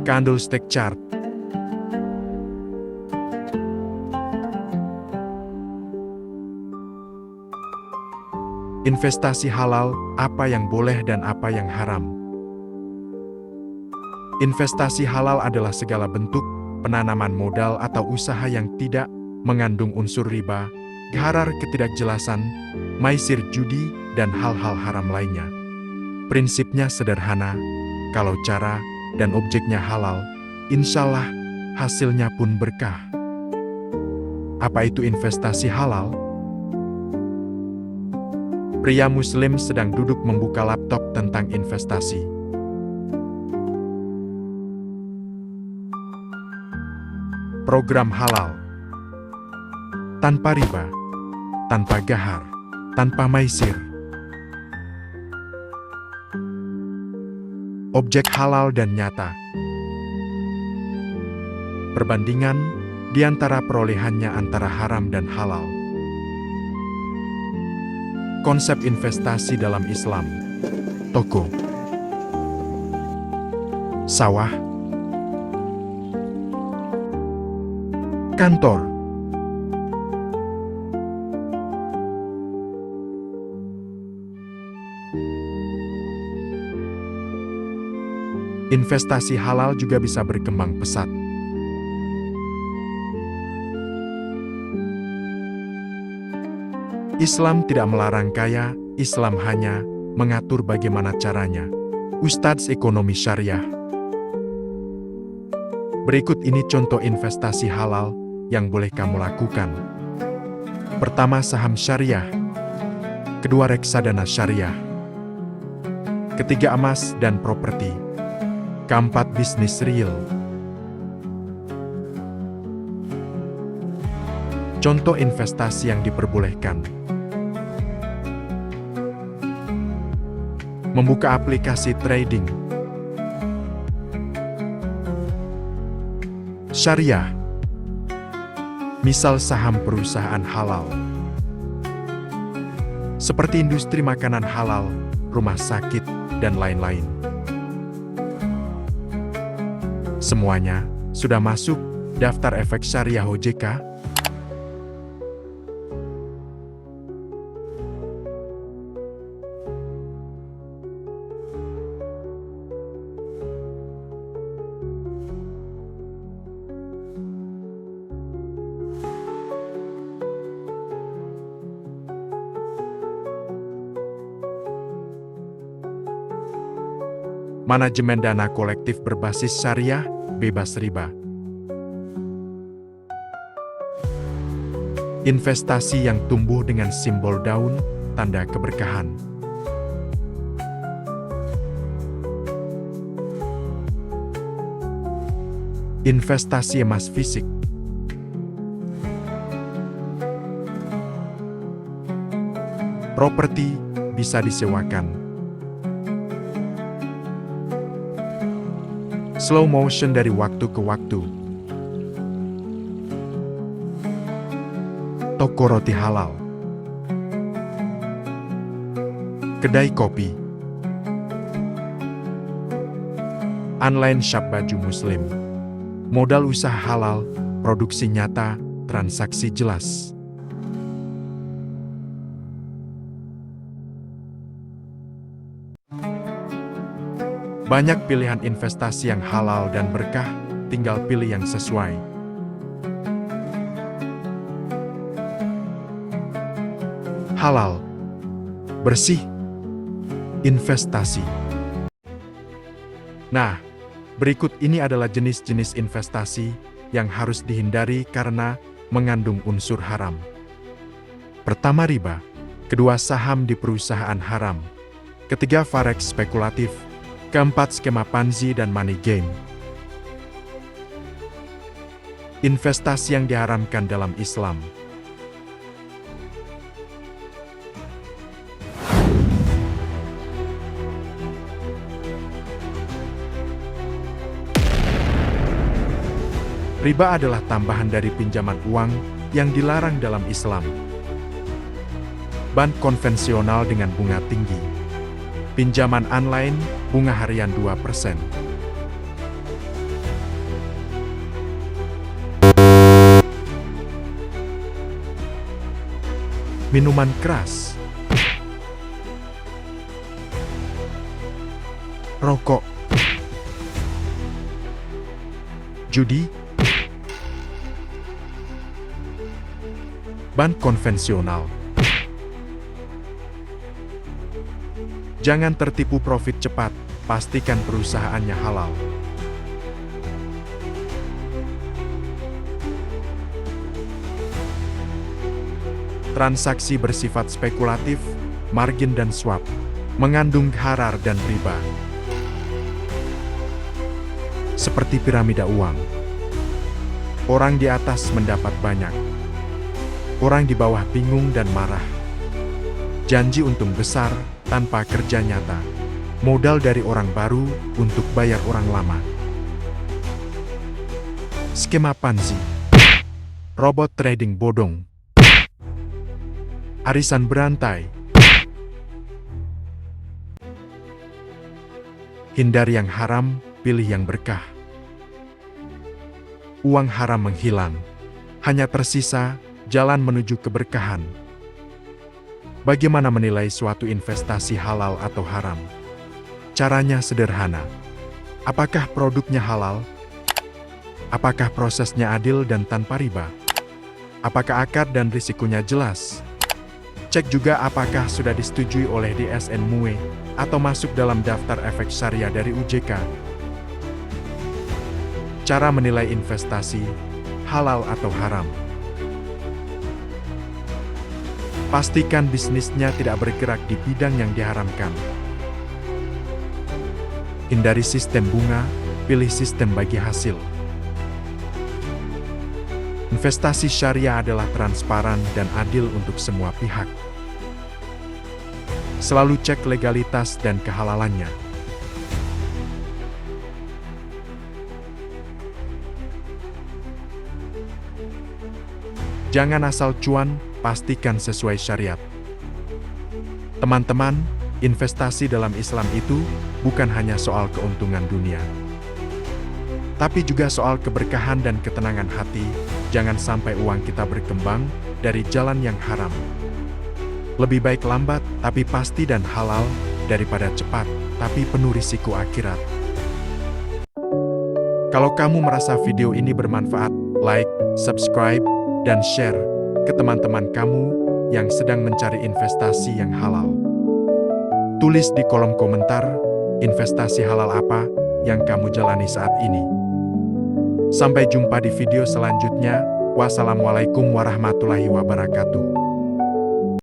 Candlestick chart. Investasi halal, apa yang boleh dan apa yang haram. Investasi halal adalah segala bentuk penanaman modal atau usaha yang tidak mengandung unsur riba, gharar, ketidakjelasan, maisir, judi, dan hal-hal haram lainnya. Prinsipnya sederhana, kalau cara dan objeknya halal, insyaallah hasilnya pun berkah. Apa itu investasi halal? Pria Muslim sedang duduk membuka laptop tentang investasi. Program halal. Tanpa riba, tanpa gahar, tanpa maisir. Objek halal dan nyata. Perbandingan di antara perolehannya antara haram dan halal. Konsep investasi dalam Islam. Toko, sawah, kantor. Investasi halal juga bisa berkembang pesat. Islam tidak melarang kaya, Islam hanya mengatur bagaimana caranya. Ustadz Ekonomi Syariah. Berikut ini contoh investasi halal yang boleh kamu lakukan. Pertama, saham syariah. Kedua, reksadana syariah. Ketiga, emas dan properti. Keempat, bisnis real. Contoh investasi yang diperbolehkan. Membuka aplikasi trading. Syariah. Misal saham perusahaan halal. Seperti industri makanan halal, rumah sakit, dan lain-lain. Semuanya sudah masuk daftar efek syariah OJK. Manajemen dana kolektif berbasis syariah, bebas riba. Investasi yang tumbuh dengan simbol daun, tanda keberkahan. Investasi emas fisik. Properti bisa disewakan. Slow motion dari waktu ke waktu. Toko roti halal. Kedai kopi. Online shop baju muslim. Modal usaha halal, produksi nyata, transaksi jelas. Banyak pilihan investasi yang halal dan berkah, tinggal pilih yang sesuai. Halal, bersih, investasi. Nah, berikut ini adalah jenis-jenis investasi yang harus dihindari karena mengandung unsur haram. Pertama, riba. Kedua, saham di perusahaan haram. Ketiga, forex spekulatif. Keempat, skema Ponzi dan money game. Investasi yang diharamkan dalam Islam. Riba adalah tambahan dari pinjaman uang yang dilarang dalam Islam. Bank konvensional dengan bunga tinggi. Pinjaman online, bunga harian 2%. minuman keras, rokok, judi, ban konvensional. Jangan tertipu profit cepat, pastikan perusahaannya halal. Transaksi bersifat spekulatif, margin dan swap, mengandung gharar dan riba. Seperti piramida uang. Orang di atas mendapat banyak. Orang di bawah bingung dan marah. Janji untung besar tanpa kerja nyata. Modal dari orang baru untuk bayar orang lama. Skema Ponzi. Robot trading bodong. Arisan berantai. Hindari yang haram, pilih yang berkah. Uang haram menghilang. Hanya tersisa jalan menuju keberkahan. Bagaimana menilai suatu investasi halal atau haram? Caranya sederhana. Apakah produknya halal? Apakah prosesnya adil dan tanpa riba? Apakah akar dan risikonya jelas? Cek juga apakah sudah disetujui oleh DSN MUE atau masuk dalam daftar efek syariah dari OJK. Cara menilai investasi, halal atau haram. Pastikan bisnisnya tidak bergerak di bidang yang diharamkan. Hindari sistem bunga, pilih sistem bagi hasil. Investasi syariah adalah transparan dan adil untuk semua pihak. Selalu cek legalitas dan kehalalannya. Jangan asal cuan, pastikan sesuai syariat. Teman-teman, investasi dalam Islam itu bukan hanya soal keuntungan dunia, tapi juga soal keberkahan dan ketenangan hati. Jangan sampai uang kita berkembang dari jalan yang haram. Lebih baik lambat tapi pasti dan halal, daripada cepat tapi penuh risiko akhirat. Kalau kamu merasa video ini bermanfaat, like, subscribe, dan share ke teman-teman kamu yang sedang mencari investasi yang halal. Tulis di kolom komentar, investasi halal apa yang kamu jalani saat ini. Sampai jumpa di video selanjutnya. Wassalamualaikum warahmatullahi wabarakatuh.